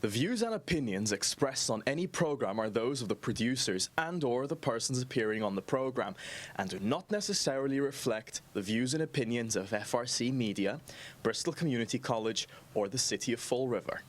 The views and opinions expressed on any program are those of the producers and/or the persons appearing on the program and do not necessarily reflect the views and opinions of FRC Media, Bristol Community College, or the City of Fall River.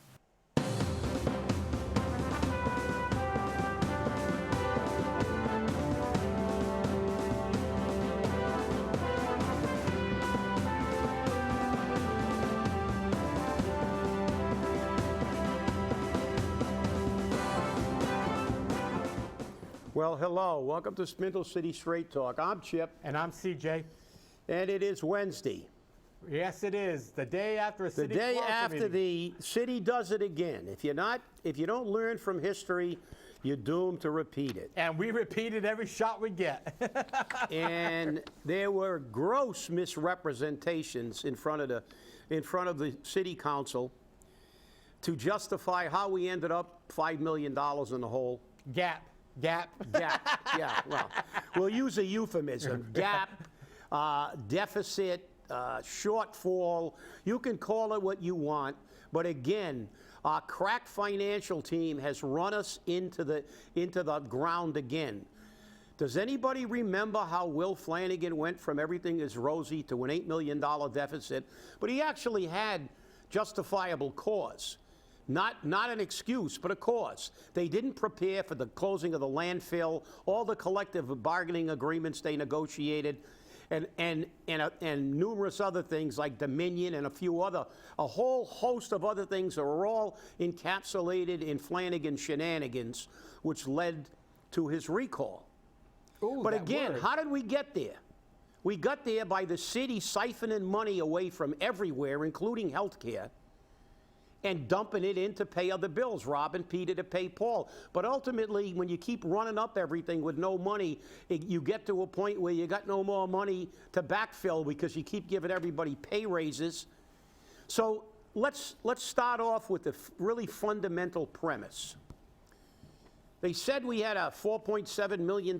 Well, hello. Welcome to Spindle City Straight Talk. I'm Chip. And I'm CJ. And it is Wednesday. Yes, it is. The day after a city The day council after meeting. the city does it again. If you don't learn from history, you're doomed to repeat it. And we repeated every shot we get. And there were gross misrepresentations in front of the city council to justify how we ended up $5 million in the hole. Gap. Yeah, well, we'll use a euphemism. Gap, deficit, shortfall, you can call it what you want, but again, our crack financial team has run us into the ground again. Does anybody remember how Will Flanagan went from everything is rosy to an $8 million deficit? But he actually had justifiable cause. Not an excuse, but a cause. They didn't prepare for the closing of the landfill, all the collective bargaining agreements they negotiated, and numerous other things like Dominion and a whole host of other things that were all encapsulated in Flanagan's shenanigans, which led to his recall. Ooh, but again, how did we get there? We got there by the city siphoning money away from everywhere, including healthcare, and dumping it in to pay other bills, robbing Peter to pay Paul. But ultimately, when you keep running up everything with no money, you get to a point where you got no more money to backfill because you keep giving everybody pay raises. So let's start off with the really fundamental premise. They said we had a $4.7 million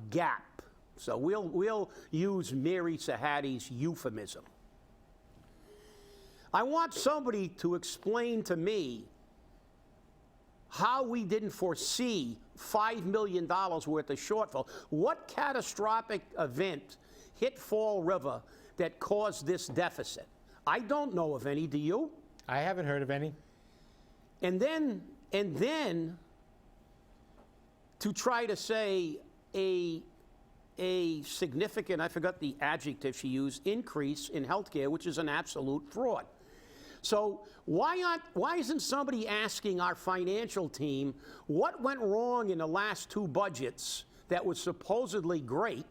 gap. So we'll use Mary Sahadi's euphemism. I want somebody to explain to me how we didn't foresee $5 million worth of shortfall. What catastrophic event hit Fall River that caused this deficit? I don't know of any. Do you? I haven't heard of any. And then to try to say a significant, I forgot the adjective she used, increase in healthcare, which is an absolute fraud. So why isn't somebody asking our financial team what went wrong in the last two budgets that was supposedly great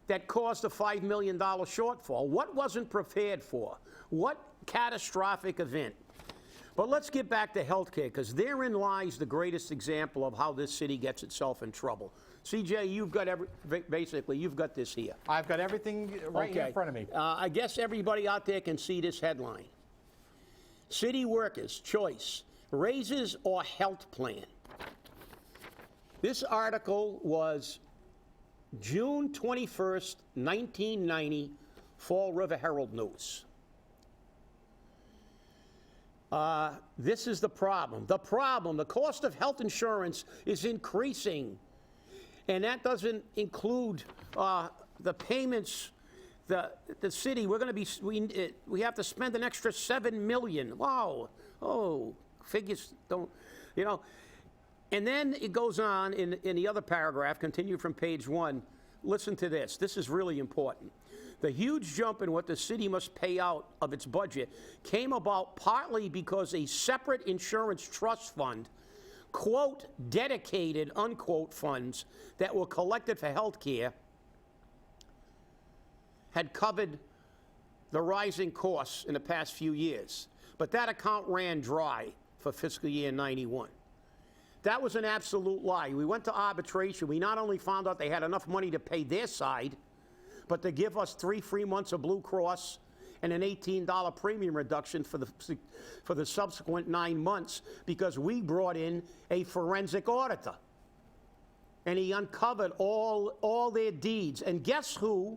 that caused a $5 million shortfall? What wasn't prepared for? What catastrophic event? But let's get back to healthcare, because therein lies the greatest example of how this city gets itself in trouble. CJ, you've got basically, you've got this here. I've got everything right here in front of me. I guess everybody out there can see this headline. City workers' choice, raises or health plan. This article was June 21st, 1990, Fall River Herald News. This is the problem. The cost of health insurance is increasing. And that doesn't include the payments. The city, we have to spend an extra $7 million. Wow. Oh, figures don't, you know. And then it goes on in the other paragraph, continue from page 1. Listen to this. This is really important. The huge jump in what the city must pay out of its budget came about partly because a separate insurance trust fund, quote, dedicated, unquote, funds that were collected for health care had covered the rising costs in the past few years. But that account ran dry for fiscal year 91. That was an absolute lie. We went to arbitration. We not only found out they had enough money to pay their side, but to give us 3 free months of Blue Cross and an $18 premium reduction for the subsequent 9 months, because we brought in a forensic auditor. And he uncovered all their deeds. And guess who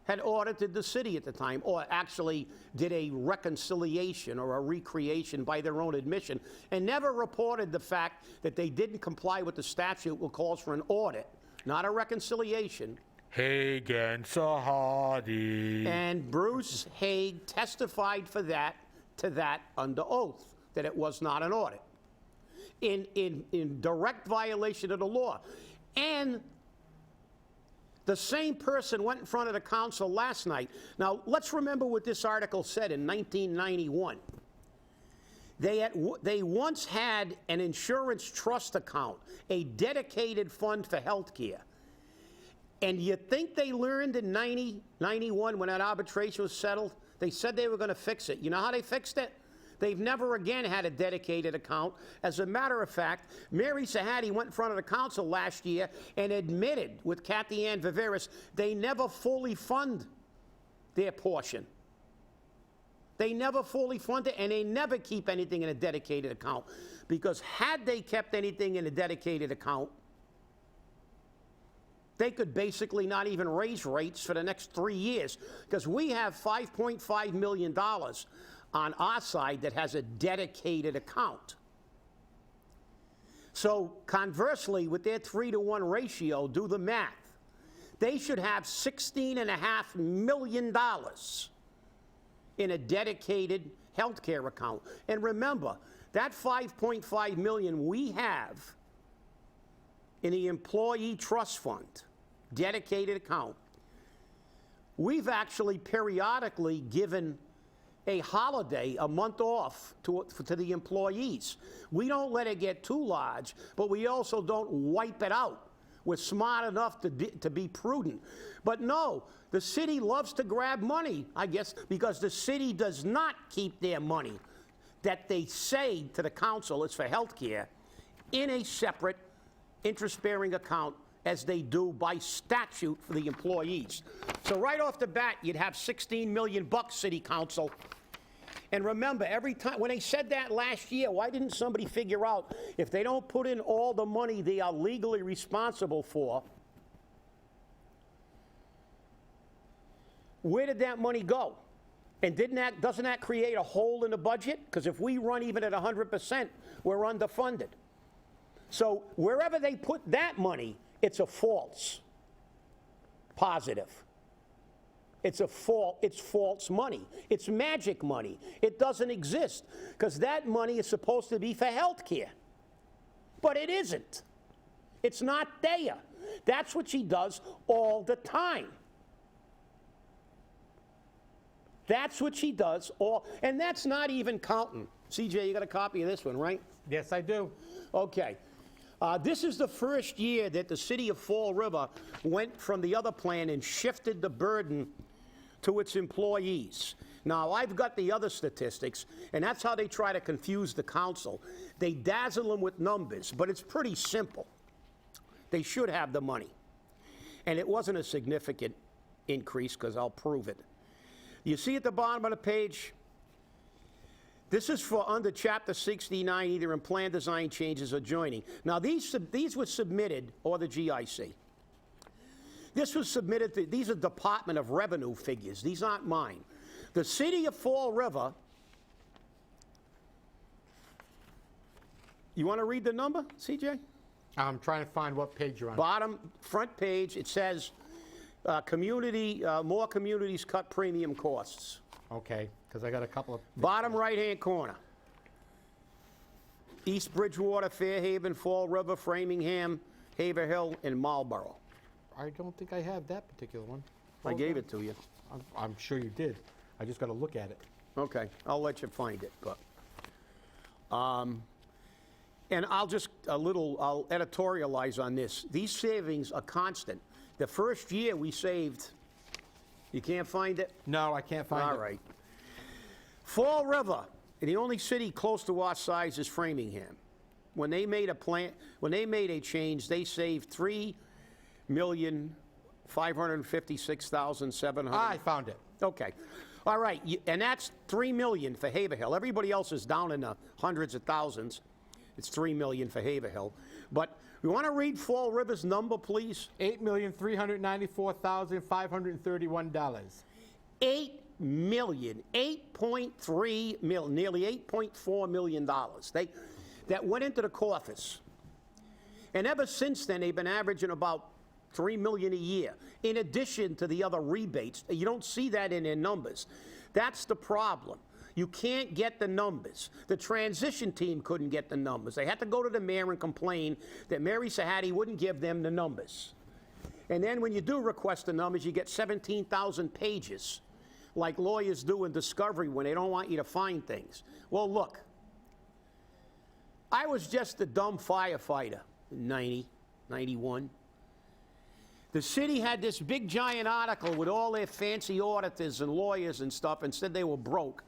had audited the city at the time, or actually did a reconciliation or a recreation by their own admission, and never reported the fact that they didn't comply with the statute, which calls for an audit, not a reconciliation. Haig and Sahadi. And Bruce Haig testified to that under oath, that it was not an audit, in direct violation of the law. And the same person went in front of the council last night. Now, let's remember what this article said in 1991. They once had an insurance trust account, a dedicated fund for health care. And you think they learned in 91 when that arbitration was settled? They said they were going to fix it. You know how they fixed it? They've never again had a dedicated account. As a matter of fact, Mary Sahadi went in front of the council last year and admitted with Kathy Ann Viveris they never fully fund their portion. They never fully fund it, and they never keep anything in a dedicated account. Because had they kept anything in a dedicated account, they could basically not even raise rates for the next 3 years, because we have $5.5 million on our side that has a dedicated account. So conversely, with their 3-to-1 ratio, do the math. They should have $16.5 million in a dedicated healthcare account. And remember, that $5.5 million we have in the employee trust fund, dedicated account, we've actually periodically given a holiday, a month off to the employees. We don't let it get too large, but we also don't wipe it out. We're smart enough to be prudent. But no, the city loves to grab money, I guess, because the city does not keep their money that they say to the council is for health care in a separate interest-bearing account as they do by statute for the employees. So right off the bat, you'd have $16 million, city council. And remember, every time, when they said that last year, why didn't somebody figure out if they don't put in all the money they are legally responsible for, where did that money go? And doesn't that create a hole in the budget? Because if we run even at 100%, we're underfunded. So wherever they put that money, it's a false positive. It's false money. It's magic money. It doesn't exist because that money is supposed to be for health care. But it isn't. It's not there. That's what she does all the time. That's what she does and that's not even counting. CJ, you got a copy of this one, right? Yes, I do. Okay. This is the first year that the city of Fall River went from the other plan and shifted the burden to its employees. Now, I've got the other statistics, and that's how they try to confuse the council. They dazzle them with numbers, but it's pretty simple. They should have the money. And it wasn't a significant increase, because I'll prove it. You see at the bottom of the page, this is for under Chapter 69, either in plan design changes or joining. Now, these were submitted, or the GIC. This was submitted to, these are Department of Revenue figures. These aren't mine. The city of Fall River, you want to read the number, CJ? I'm trying to find what page you're on. Bottom, front page, it says more communities cut premium costs. Okay, because I got a couple of... Bottom right-hand corner. East Bridgewater, Fairhaven, Fall River, Framingham, Haverhill, and Marlboro. I don't think I have that particular one. I gave it to you. I'm sure you did. I just got to look at it. Okay, I'll let you find it, but. And I'll editorialize on this. These savings are constant. The first year we saved, you can't find it? No, I can't find it. All right. Fall River, the only city close to our size is Framingham. When they made a change, they saved $3,556,700. I found it. Okay. All right, and that's $3 million for Haverhill. Everybody else is down in the hundreds of thousands. It's $3 million for Haverhill. But You want to read Fall River's number, please? $8,394,531. 8 million, 8.3 million, nearly $8.4 million. That went into the coffers. And ever since then, they've been averaging about $3 million a year, in addition to the other rebates. You don't see that in their numbers. That's the problem. You can't get the numbers. The transition team couldn't get the numbers. They had to go to the mayor and complain that Mary Sahadi wouldn't give them the numbers. And then when you do request the numbers, you get 17,000 pages, like lawyers do in discovery when they don't want you to find things. Well, look, I was just a dumb firefighter in 90, 91. The city had this big giant article with all their fancy auditors and lawyers and stuff and said they were broke.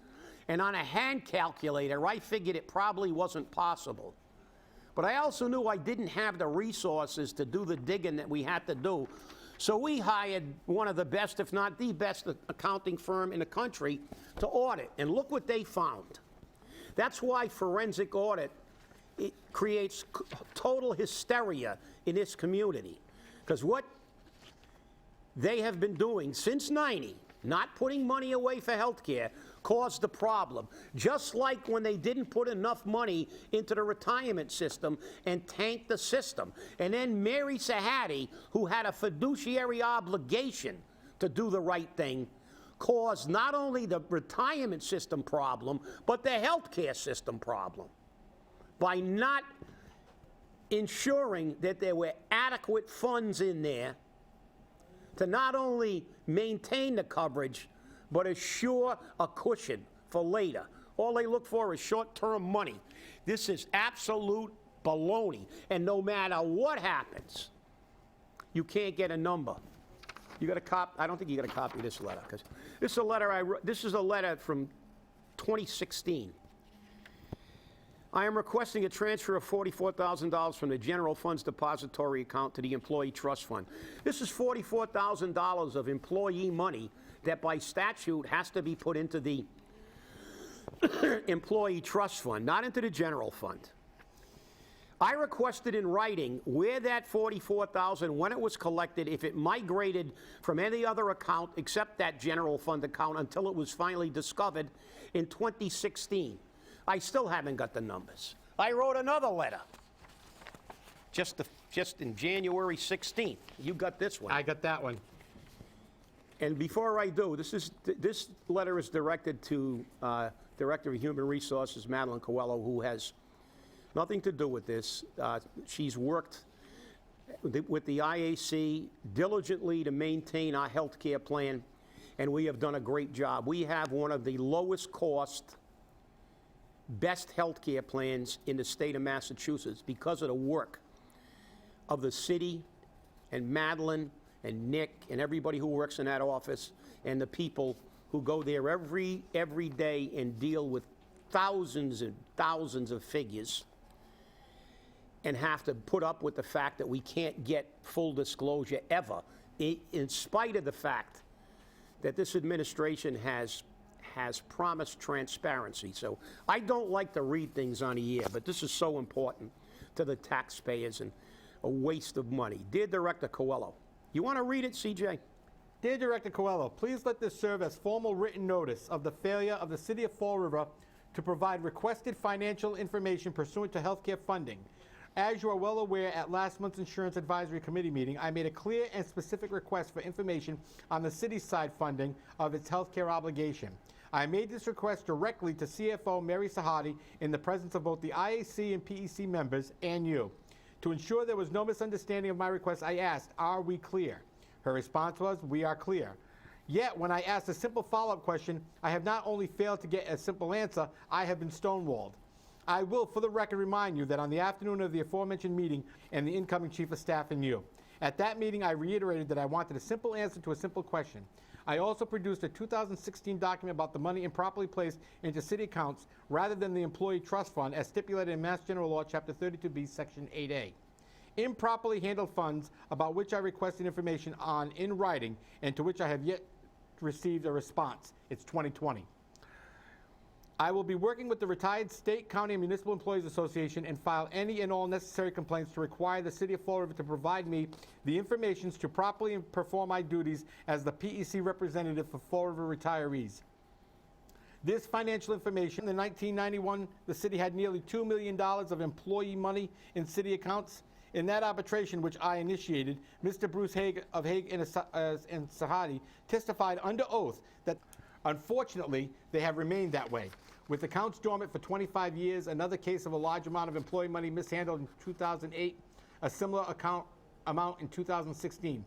And on a hand calculator, I figured it probably wasn't possible. But I also knew I didn't have the resources to do the digging that we had to do. So we hired one of the best, if not the best, accounting firm in the country to audit. And look what they found. That's why forensic audit, it creates total hysteria in this community. Because what they have been doing since 90, not putting money away for health care, caused the problem. Just like when they didn't put enough money into the retirement system and tanked the system. And then Mary Sahadi, who had a fiduciary obligation to do the right thing, caused not only the retirement system problem, but the health care system problem by not ensuring that there were adequate funds in there to not only maintain the coverage, but assure a cushion for later. All they look for is short-term money. This is absolute baloney. And no matter what happens, you can't get a number. You got a copy? I don't think you got a copy of this letter, because this is a letter I wrote. This is a letter from 2016. I am requesting a transfer of $44,000 from the general fund's depository account to the employee trust fund. This is $44,000 of employee money that by statute has to be put into the employee trust fund, not into the general fund. I requested in writing where that $44,000, when it was collected, if it migrated from any other account except that general fund account until it was finally discovered in 2016. I still haven't got the numbers. I wrote another letter just in January 16th. You got this one. I got that one. And before I do, this letter is directed to Director of Human Resources, Madeline Coelho, who has nothing to do with this. She's worked with the IAC diligently to maintain our health care plan, and we have done a great job. We have one of the lowest cost, best health care plans in the state of Massachusetts because of the work of the city and Madeline and Nick and everybody who works in that office and the people who go there every day and deal with thousands and thousands of figures and have to put up with the fact that we can't get full disclosure ever, in spite of the fact that this administration has promised transparency. So I don't like to read things on the air, but this is so important to the taxpayers and a waste of money. Dear Director Coelho, you want to read it, CJ? Dear Director Coelho, please let this serve as formal written notice of the failure of the City of Fall River to provide requested financial information pursuant to healthcare funding. As you are well aware, at last month's Insurance Advisory Committee meeting, I made a clear and specific request for information on the city's side funding of its healthcare obligation. I made this request directly to CFO Mary Sahadi in the presence of both the IAC and PEC members and you. To ensure there was no misunderstanding of my request, I asked, are we clear? Her response was, we are clear. Yet, when I asked a simple follow-up question, I have not only failed to get a simple answer, I have been stonewalled. I will, for the record, remind you that on the afternoon of the aforementioned meeting and the incoming Chief of Staff and you. At that meeting, I reiterated that I wanted a simple answer to a simple question. I also produced a 2016 document about the money improperly placed into city accounts rather than the employee trust fund as stipulated in Mass General Law, Chapter 32B, Section 8A. Improperly handled funds about which I requested information on in writing and to which I have yet received a response. It's 2020. I will be working with the Retired State, County, and Municipal Employees Association and file any and all necessary complaints to require the City of Fall River to provide me the information to properly perform my duties as the PEC representative for Fall River retirees. This financial information, in 1991, the city had nearly $2 million of employee money in city accounts. In that arbitration, which I initiated, Mr. Bruce Haig of Haig and Sahadi testified under oath that, unfortunately, they have remained that way. With accounts dormant for 25 years, another case of a large amount of employee money mishandled in 2008, a similar amount in 2016.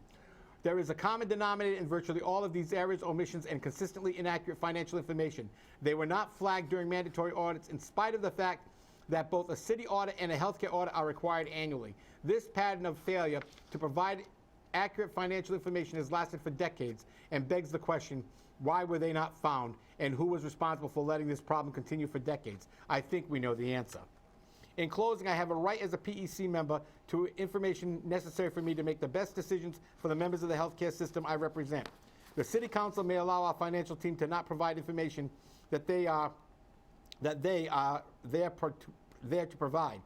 There is a common denominator in virtually all of these errors, omissions, and consistently inaccurate financial information. They were not flagged during mandatory audits in spite of the fact that both a city audit and a healthcare audit are required annually. This pattern of failure to provide accurate financial information has lasted for decades and begs the question, why were they not found, and who was responsible for letting this problem continue for decades? I think we know the answer. In closing, I have a right as a PEC member to information necessary for me to make the best decisions for the members of the healthcare system I represent. The City Council may allow our financial team to not provide information that they are there to provide.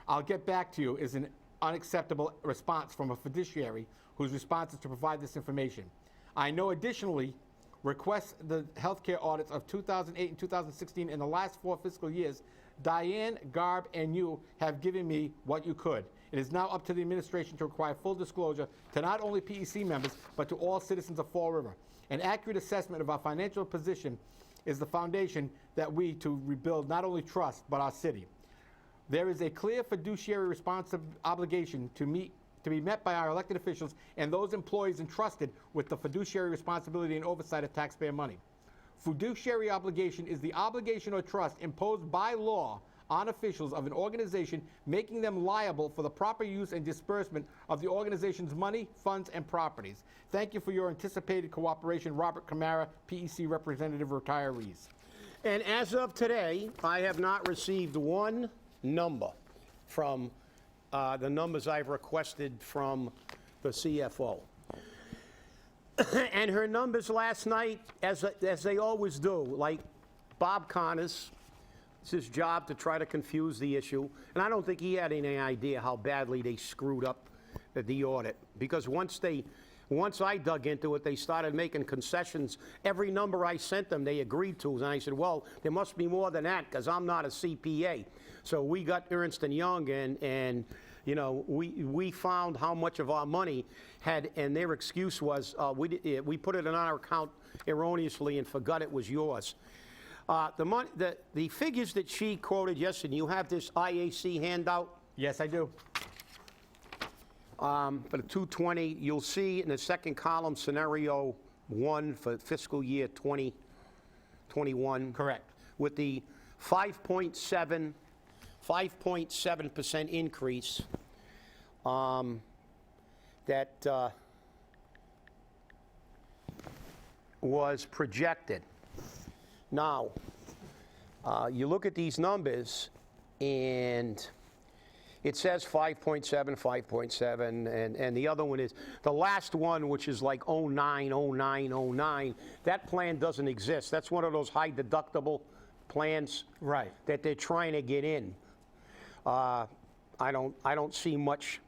I'll get back to you is an unacceptable response from a fiduciary whose response is to provide this information. I know additionally requests the healthcare audits of 2008 and 2016 in the last 4 fiscal years. Diane, Garb, and you have given me what you could. It is now up to the administration to require full disclosure to not only PEC members, but to all citizens of Fall River. An accurate assessment of our financial position is the foundation that we to rebuild not only trust, but our city. There is a clear fiduciary obligation to be met by our elected officials and those employees entrusted with the fiduciary responsibility and oversight of taxpayer money. Fiduciary obligation is the obligation or trust imposed by law on officials of an organization, making them liable for the proper use and disbursement of the organization's money, funds, and properties. Thank you for your anticipated cooperation. Robert Camara, PEC Representative, Retirees. And as of today, I have not received one number from the numbers I've requested from the CFO. And her numbers last night, as they always do, like Bob Connors, it's his job to try to confuse the issue. And I don't think he had any idea how badly they screwed up the audit. Because once I dug into it, they started making concessions. Every number I sent them, they agreed to. And I said, well, there must be more than that, because I'm not a CPA. So we got Ernst & Young, and you know, we found how much of our money had, and their excuse was, we put it in our account erroneously and forgot it was yours. The figures that she quoted yesterday, you have this IAC handout? Yes, I do. For the 220, you'll see in the second column, scenario 1 for fiscal year 2021. Correct. With the 5.7% increase that was projected. Now, you look at these numbers, and it says 5.7, and the other one is, the last one, which is like 09, that plan doesn't exist. That's one of those high deductible plans, right, that they're trying to get in. I don't see much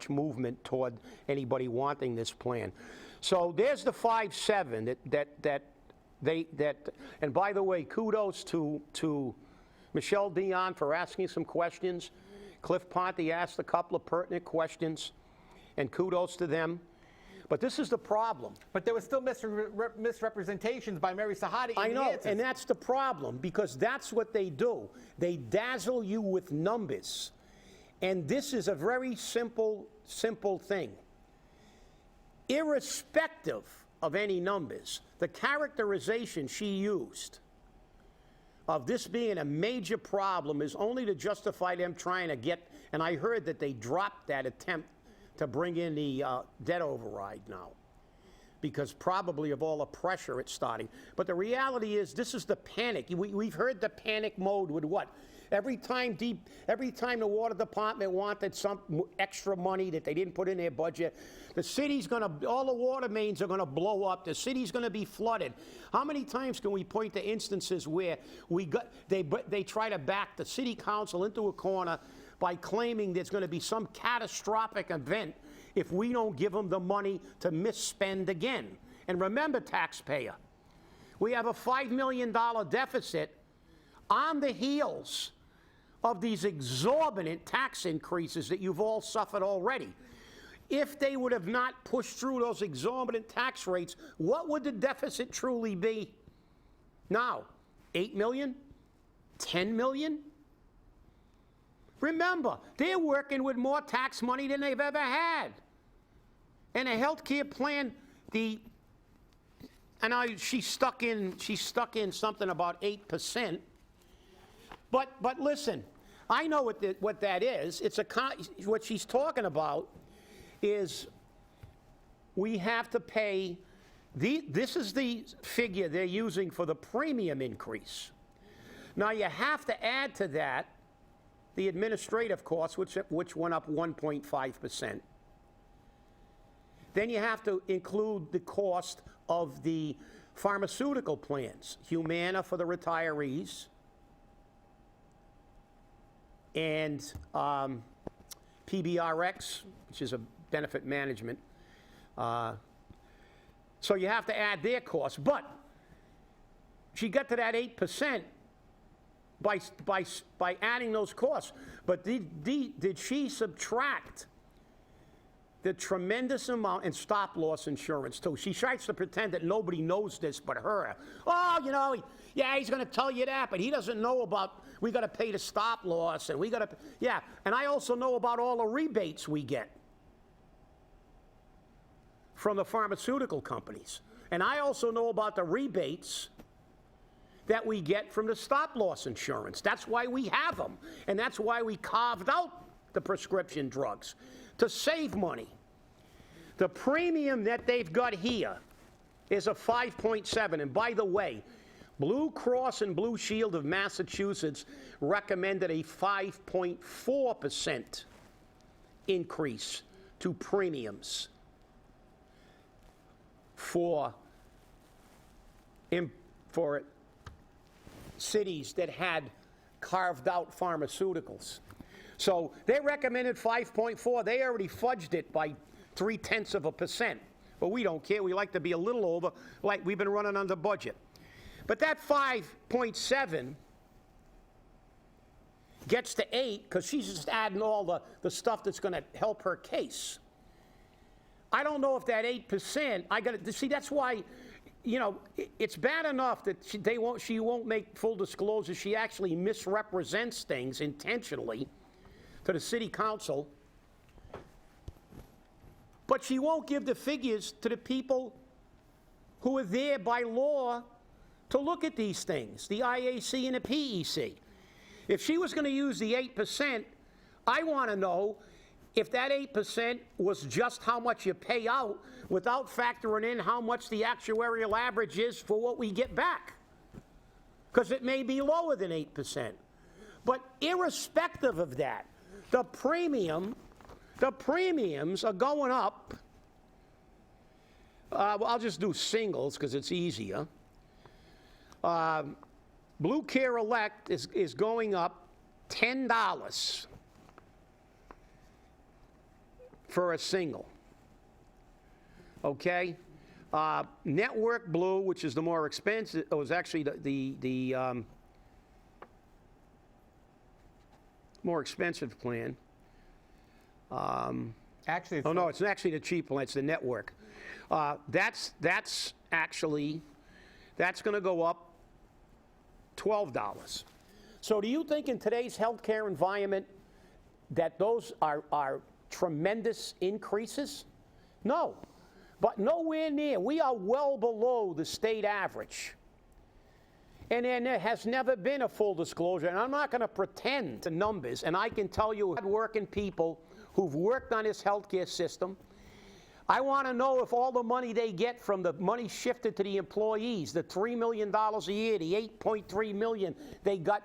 movement toward anybody wanting this plan. So there's the 5.7 and by the way, kudos to Michelle Dion for asking some questions. Cliff Ponte asked a couple of pertinent questions, and kudos to them. But this is the problem. But there were still misrepresentations by Mary Sahadi. I know, and that's the problem, because that's what they do. They dazzle you with numbers. And this is a very simple thing. Irrespective of any numbers, the characterization she used of this being a major problem is only to justify them trying to get, and I heard that they dropped that attempt to bring in the debt override now, because probably of all the pressure it's starting. But the reality is, this is the panic. We've heard the panic mode with what? Every time the water department wanted some extra money that they didn't put in their budget, the city's all the water mains are gonna blow up. The city's gonna be flooded. How many times can we point to instances where they try to back the city council into a corner by claiming there's gonna be some catastrophic event if we don't give them the money to misspend again? And remember, taxpayer, we have a $5 million deficit on the heels of these exorbitant tax increases that you've all suffered already. If they would have not pushed through those exorbitant tax rates, what would the deficit truly be now? 8 million? 10 million? Remember, they're working with more tax money than they've ever had. And a health care plan, she's stuck in something about 8%. But listen, I know what that is. What she's talking about is we have to pay, this is the figure they're using for the premium increase. Now you have to add to that the administrative costs, which went up 1.5%. Then you have to include the cost of the pharmaceutical plans, Humana for the retirees, and PBRX, which is a benefit management. So you have to add their costs. But she got to that 8% by adding those costs. But did she subtract the tremendous amount in stop-loss insurance, too? She tries to pretend that nobody knows this but her. Oh, yeah, he's going to tell you that, but he doesn't know about, we got to pay the stop-loss, and we got to, yeah. And I also know about all the rebates we get from the pharmaceutical companies. And I also know about the rebates that we get from the stop-loss insurance. That's why we have them. And that's why we carved out the prescription drugs, to save money. The premium that they've got here is a 5.7. And by the way, Blue Cross and Blue Shield of Massachusetts recommended a 5.4% increase to premiums for cities that had carved out pharmaceuticals. So they recommended 5.4. They already fudged it by 0.3%. But we don't care. We like to be a little over, like we've been running under budget. But that 5.7 gets to 8 because she's just adding all the stuff that's going to help her case. I don't know if that 8%, I got to see, that's why, it's bad enough that she won't make full disclosures. She actually misrepresents things intentionally to the city council, but she won't give the figures to the people who are there by law to look at these things, the IAC and the PEC. If she was going to use the 8%, I want to know if that 8% was just how much you pay out without factoring in how much the actuarial average is for what we get back. Because it may be lower than 8%. But irrespective of that, the premiums are going up. Well, I'll just do singles because it's easier. Blue Care Elect is going up $10 for a single. Okay? Network Blue, which is the more expensive, was actually the more expensive plan. Actually, it's no, it's actually the cheap one. It's the network. That's going to go up $12. So do you think in today's healthcare environment that those are tremendous increases? No, but nowhere near. We are well below the state average. And then there has never been a full disclosure, and I'm not going to pretend to numbers, and I can tell you hard-working people who've worked on this healthcare system. I want to know if all the money they get from the money shifted to the employees, the $3 million a year, the $8.3 million they got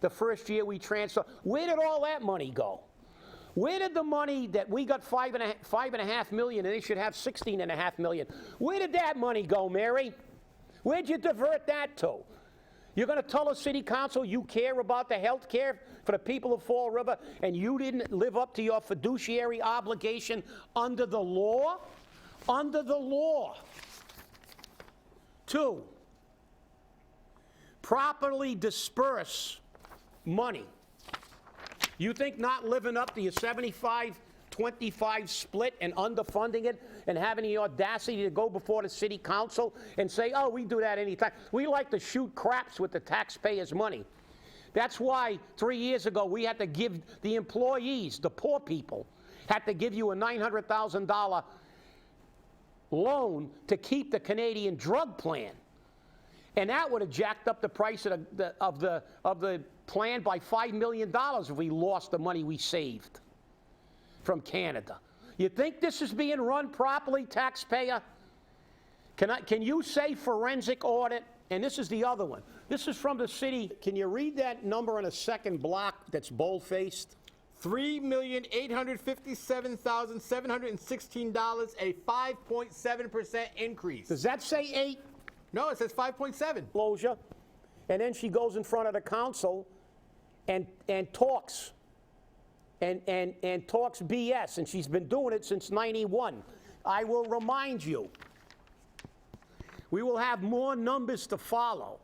the first year we transferred. Where did all that money go? Where did the money that we got $5.5 million and they should have $16.5 million? Where did that money go, Mary? Where'd you divert that to? You're going to tell the city council you care about the health care for the people of Fall River and you didn't live up to your fiduciary obligation under the law? Under the law. 2, properly disperse money. You think not living up to your 75-25 split and underfunding it and having the audacity to go before the city council and say, oh, we do that anytime. We like to shoot craps with the taxpayers' money. That's why 3 years ago we had to give the employees, the poor people, had to give you a $900,000 loan to keep the Canadian drug plan. And that would have jacked up the price of the plan by $5 million if we lost the money we saved from Canada. You think this is being run properly, taxpayer? Can you say forensic audit? And this is the other one. This is from the city. Can you read that number on a second block that's bold-faced? $3,857,716, a 5.7% increase. Does that say 8? No, it says 5.7. Closure. And then she goes in front of the council and talks. And talks BS, and she's been doing it since '91. I will remind you, we will have more numbers to follow.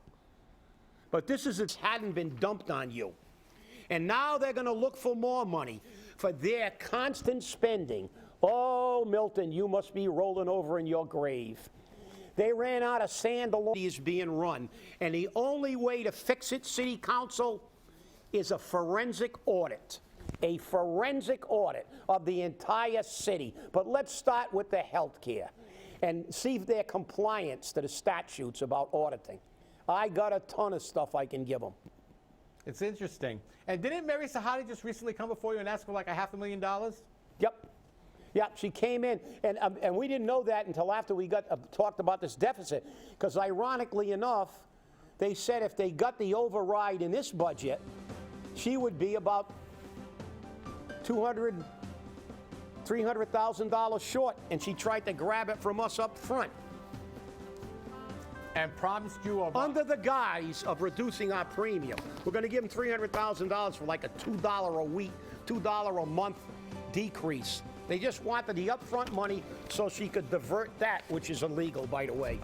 But this hadn't been dumped on you. And now they're going to look for more money for their constant spending. Oh, Milton, you must be rolling over in your grave. They ran out of sand alone. Is being run. And the only way to fix it, City Council, is a forensic audit. A forensic audit of the entire city. But let's start with the health care and see if they're compliance to the statutes about auditing. I got a ton of stuff I can give them. It's interesting. And didn't Mary Sahadi just recently come before you and ask for like $500,000? Yep. Yeah, she came in, and we didn't know that until after we got talked about this deficit. Because ironically enough, they said if they got the override in this budget, she would be about $300,000 short, and she tried to grab it from us up front. And promised you under the guise of reducing our premium. We're going to give them $300,000 for like a $2 a week, $2 a month decrease. They just wanted the upfront money so she could divert that, which is illegal, by the way.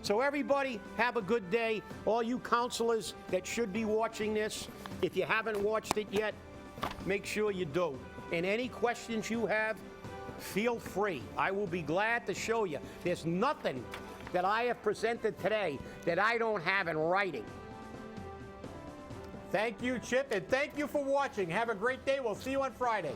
So everybody, have a good day. All you counselors that should be watching this, if you haven't watched it yet, make sure you do. And any questions you have, feel free. I will be glad to show you. There's nothing that I have presented today that I don't have in writing. Thank you, Chip, and thank you for watching. Have a great day. We'll see you on Friday.